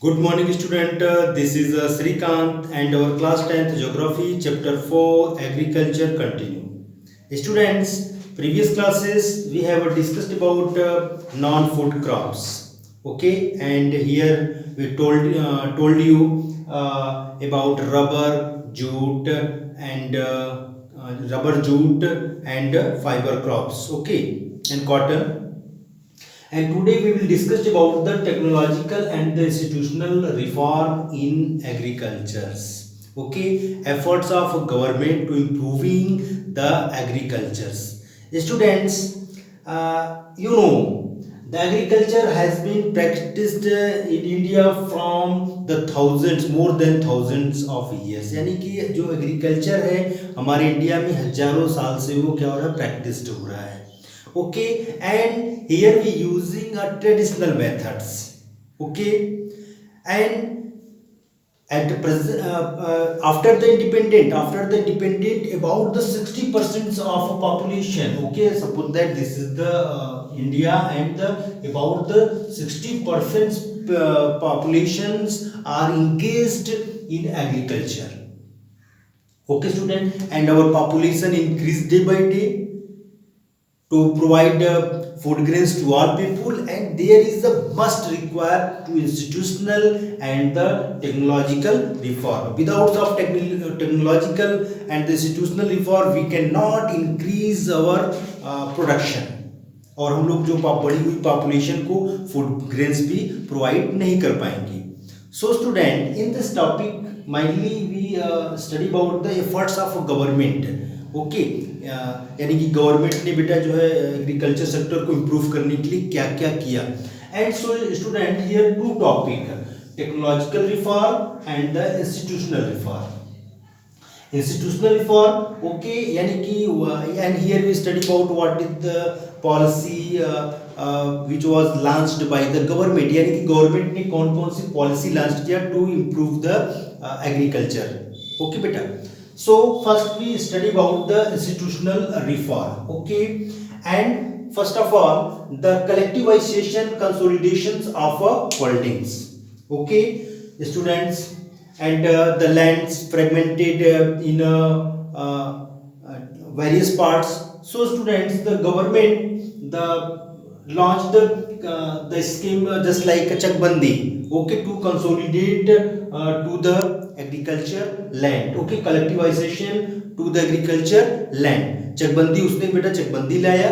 Good morning, student. This is Srikant and our class 10th Geography, Chapter 4, Agriculture continue. Students, previous classes we have discussed about non-food crops. Okay, and here we told you about rubber, jute, and fiber crops. Okay, and cotton, and today we will discuss about the technological and the institutional reform in agricultures. Okay, efforts of government to improving the agricultures. Students, the agriculture has been practiced in India from the thousands, more than thousands of years. यानी कि जो agriculture है हमारे India में हजारों साल से वो क्या हो रहा है, प्रैक्टिस्ड हो रहा है. Okay, and here we using a traditional methods. Okay, and at present after the independent about the 60% of population. Okay, suppose that this is the India, and about the 60% populations are engaged in agriculture. Okay, student, and our population increased day by day to provide food grains to all people, and there is a must required to institutional and the technological reform. Without of technological and the institutional reform we cannot increase our production, और हम लोग जो बढ़ी हुई population को food grains भी provide नहीं कर पाएंगे. So student, in this topic mainly we study about the efforts of government. Okay, यानी कि गवर्नमेंट ने बेटा जो है एग्रीकल्चर सेक्टर को इम्प्रूव करने के लिए क्या क्या किया. And so student, here to topic, technological reform and the institutional reform. Institutional reform, okay, यानी कि and here we study about what is the policy which was launched by the government. यानी कि गवर्नमेंट ने कौन कौन सी policy launch किया to improve the agriculture. Okay बेटा, so first we study about the institutional reform. Okay, and first of all the collectivization consolidations of holdings. Okay, students, and the lands fragmented in various parts. So students, the government launched the scheme just like a chakbandi. Okay, to consolidate to the agriculture land. Okay, collectivization to the agriculture land. चकबंदी, उसने बेटा चकबंदी लाया.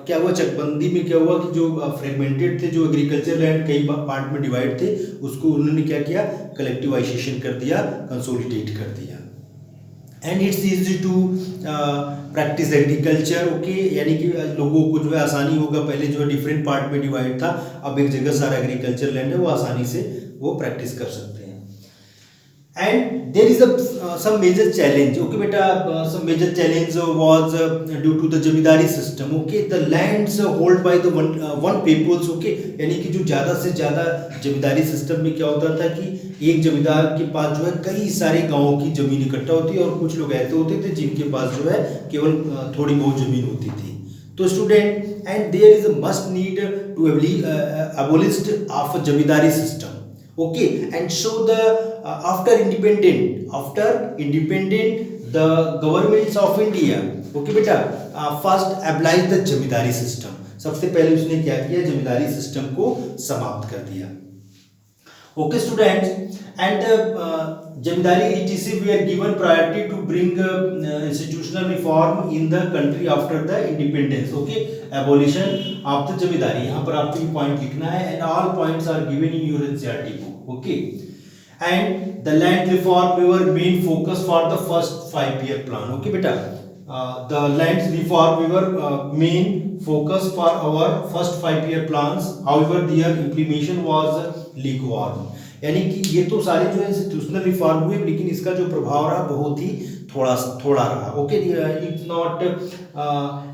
क्या हुआ चकबंदी में, क्या हुआ कि जो फ्रेगमेंटेड थे, जो एग्रीकल्चर लैंड कई पार्ट में डिवाइड थे, उसको उन्होंने क्या किया, कलेक्टिवाइजेशन कर दिया, कंसोलिडेट कर दिया. And it's easy to practise agriculture. Okay, यानी कि लोगों को जो है आसानी होगा. पहले जो है डिफरेंट पार्ट में डिवाइड था, अब एक जगह सारा एग्रीकल्चर लैंड है, वो आसानी से वो प्रैक्टिस कर सकते हैं. And there is some major challenge. Okay beta, some major challenge was due to the zamindari system. Okay, the lands hold by the one peoples. Okay, यानी कि जो ज़्यादा से ज़्यादा जमींदारी सिस्टम में क्या होता था कि एक जमींदार के पास जो है कई सारे गांवों की जमीन इकट्ठा होती है, और कुछ लोग ऐसे होते थे जिनके पास जो है केवल थोड़ी बहुत जमीन होती थी. तो student, and there is a must need to abolish of zamindari system. Okay, and so the after independent the governments of India, okay beta, first abolish the zamindari system. सबसे पहले उसने क्या किया, जमींदारी सिस्टम को समाप्त कर दिया. Okay students, and zamindari etc were given priority to bring institutional reform in the country after the independence. Okay, abolition of the जमींदारी, यहाँ पर आपको ये पॉइंट लिखना है, and all points are given in your NCERT book. Okay, and the land reform were main focus for the first 5-year plan. Okay beta, the land reform were main focus for our first 5-year plans. However their implementation was lukewarm. यानी कि ये तो सारे जो institutional reform हुए, लेकिन इसका जो प्रभाव रहा बहुत ही थोड़ा रहा. Okay, it's not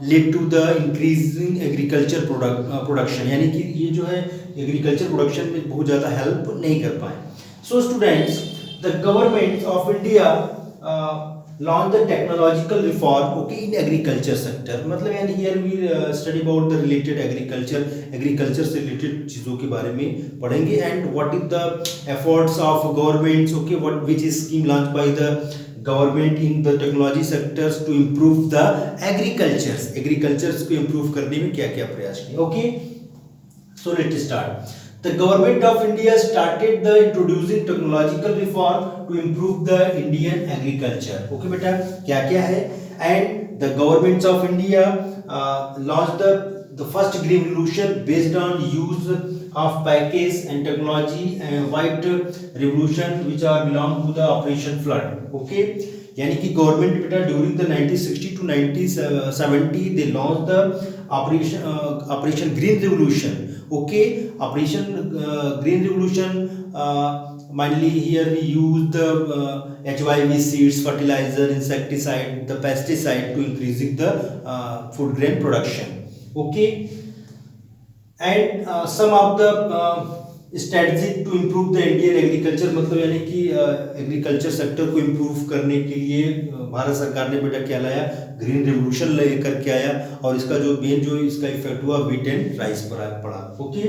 lead to the increasing agriculture production, यानी कि ये जो है एग्रीकल्चर प्रोडक्शन में बहुत ज़्यादा हेल्प नहीं कर पाए. So students, the government of India launch the technological reform, okay, in agriculture sector. मतलब यानी here we study about the related agriculture से related चीज़ों के बारे में पढ़ेंगे, and what is the efforts of governments, okay, which is scheme launched by the government in the technology sectors to improve the agricultures को improve करने में क्या क्या प्रयास किए. Okay, so let's start. The government of India started the introducing technological reform to improve the Indian agriculture. Okay बेटा, क्या क्या है? And the governments of India launched the first green revolution based on use of package and technology, and white revolution which are belong to the Operation Flood. Okay, यानी कि government बेटा during the 1960 to 1970 they launch the operation green revolution. Okay, operation green revolution mainly here we use the HYV seeds, fertilizer, insecticide, the pesticide to increasing the food grain production. Okay, and some of the strategy to improve the Indian agriculture. मतलब यानी कि agriculture sector को improve करने के लिए भारत सरकार ने बेटा क्या लाया, ग्रीन रेवोल्यूशन लेकर के आया, और इसका जो मेन जो इसका इफेक्ट हुआ वीट एंड राइस पर पड़ा. Okay,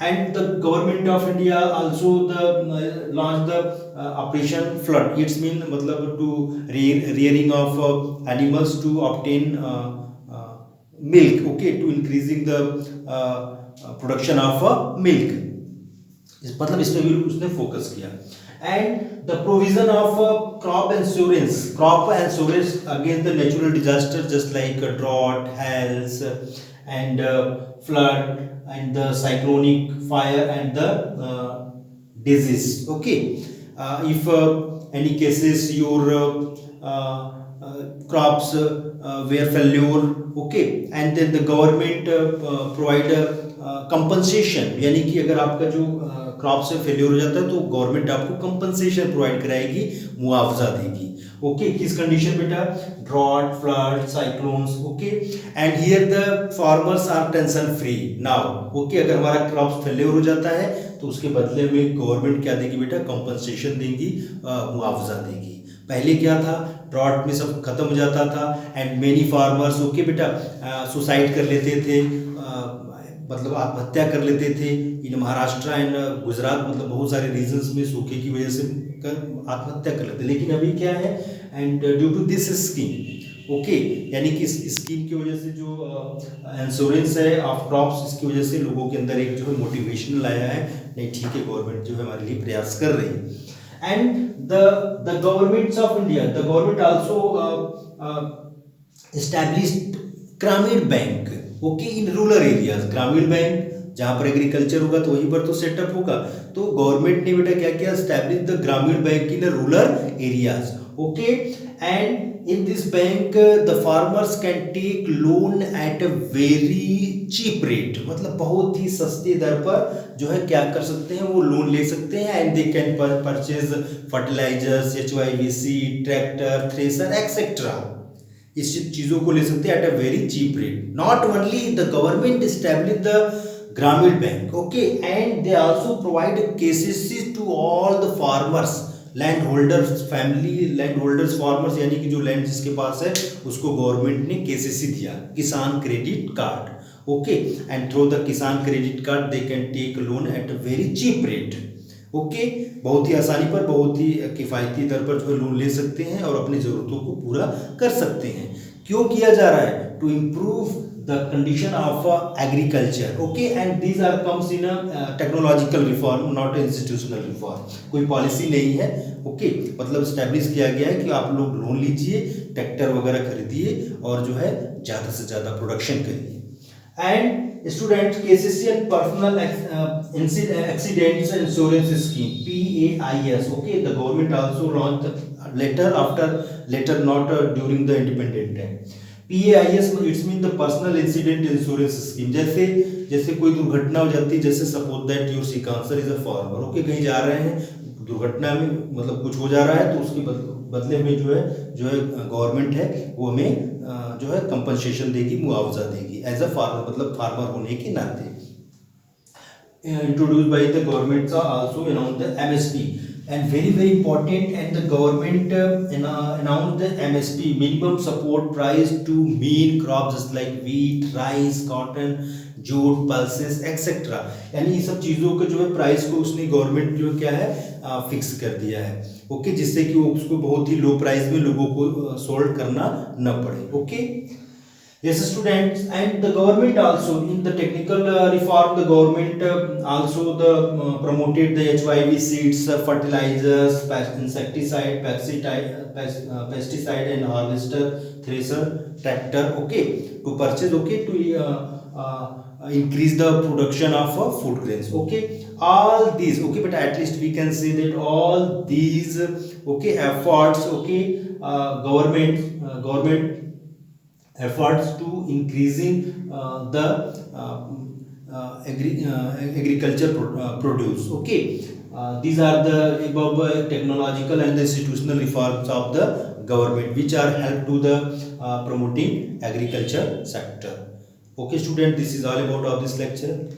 and the government of India also the launch the operation flood. It's mean मतलब to rearing of animals to obtain milk. Okay, to increasing the production of milk. मतलब इस पे भी उसने focus किया. And the provision of crop insurance against the natural disaster just like drought, health and flood and the cyclonic fire and the disease. Okay, if any cases your crops were failure, okay, and then the government provide compensation. यानी कि अगर आपका जो crop से failure हो जाता है तो गवर्नमेंट आपको कंपनसेशन प्रोवाइड कराएगी, मुआवजा देगी. ओके, किस कंडीशन बेटा, drought, flood, cyclones. Okay, and here the farmers are tension free now. Okay, अगर हमारा क्रॉप फेलियर हो जाता है तो उसके बदले में गवर्नमेंट क्या देगी बेटा, कंपनसेशन देगी, मुआवजा देगी. पहले क्या था, ड्रॉट में सब खत्म हो जाता था एंड मेनी फार्मर्स ओके बेटा सुसाइड कर लेते थे, मतलब आत्महत्या कर लेते थे. इन महाराष्ट्र एंड गुजरात मतलब बहुत सारे रीजन्स में सूखे की वजह से आत्महत्या कर लेते. लेकिन अभी क्या है, and due to this scheme, okay, यानी कि इस स्कीम की वजह से जो इंश्योरेंस है ऑफ क्रॉप्स, इसकी वजह से लोगों के अंदर एक जो है मोटिवेशन लाया है, नहीं ठीक है गवर्नमेंट जो है हमारे लिए प्रयास कर रही है. And the governments of India, the government also established ग्रामीण बैंक. ओके, इन रूरल एरियाज. ग्रामीण बैंक जहाँ पर एग्रीकल्चर होगा तो वहीं पर तो सेटअप होगा. तो गवर्नमेंट ने बेटा क्या किया, एस्टैब्लिश द ग्रामीण bank in rural areas. Okay, and in this bank the farmers can take loan at a very cheap rate. मतलब बहुत ही सस्ती दर पर जो है क्या कर सकते हैं, वो लोन ले सकते हैं. And they can purchase fertilizers, HYV seed, tractor, thresher etcetera. इस चीजों को ले सकते हैं at a very cheap rate. Not only the government establish the ग्रामीण bank, okay, and they also provide KCC to all the farmers, land holders, family land holders, farmers, यानी कि जो लैंड जिसके पास है उसको गवर्नमेंट ने KCC दिया, Kisan credit card. Okay, and through the Kisan credit card they can take loan at a very cheap rate. Okay, बहुत ही आसानी पर, बहुत ही किफ़ायती दर पर जो है लोन ले सकते हैं और अपनी ज़रूरतों को पूरा कर सकते हैं. क्यों किया जा रहा है, to improve the condition of agriculture. Okay, and these are comes in a technological reform, not institutional reform. कोई पॉलिसी नहीं है. ओके, मतलब स्टैब्लिश किया गया है कि आप लोग लोन लीजिए, ट्रैक्टर वगैरह खरीदिए और जो है ज़्यादा से ज़्यादा प्रोडक्शन करिए. And student, KCC and personal accidents insurance scheme, PAIS. Okay, the government also launched later not during the independent time. PAIS it's mean the personal accident insurance scheme. जैसे कोई दुर्घटना हो जाती है, जैसे सपोज दैट योर सिकांसर is a farmer. Okay, कहीं जा रहे हैं, दुर्घटना में मतलब कुछ हो जा रहा है तो उसके बदले में जो है गवर्नमेंट है वो हमें जो है कंपनसेशन देगी, मुआवजा देगी एज अ फार्मर, मतलब फार्मर होने के नाते. introduced by the government also announced the MSP, and very important, and the government announced the MSP, minimum support price to main crops just like wheat, rice, cotton, jute, pulses, etcetera. यानी ये सब चीज़ों के जो है price को उसने government जो क्या है फिक्स कर दिया है। ओके, जिससे कि वो उसको बहुत ही लो प्राइस में लोगों को सोल्ड करना न पड़े। Okay, yes students, and the government also in the technical reform, the government also the promoted the HYV seeds, fertilizers, insecticide, pesticide and harvester, thresher, tractor, okay, to purchase, okay, to increase the production of food grains. Okay, all these, okay, but at least we can say that all these, okay, efforts, okay, government efforts to increasing the agriculture produce. Okay, these are the above technological and the institutional reforms of the government which are help to the promoting agriculture sector. Okay student, this is all about of this lecture.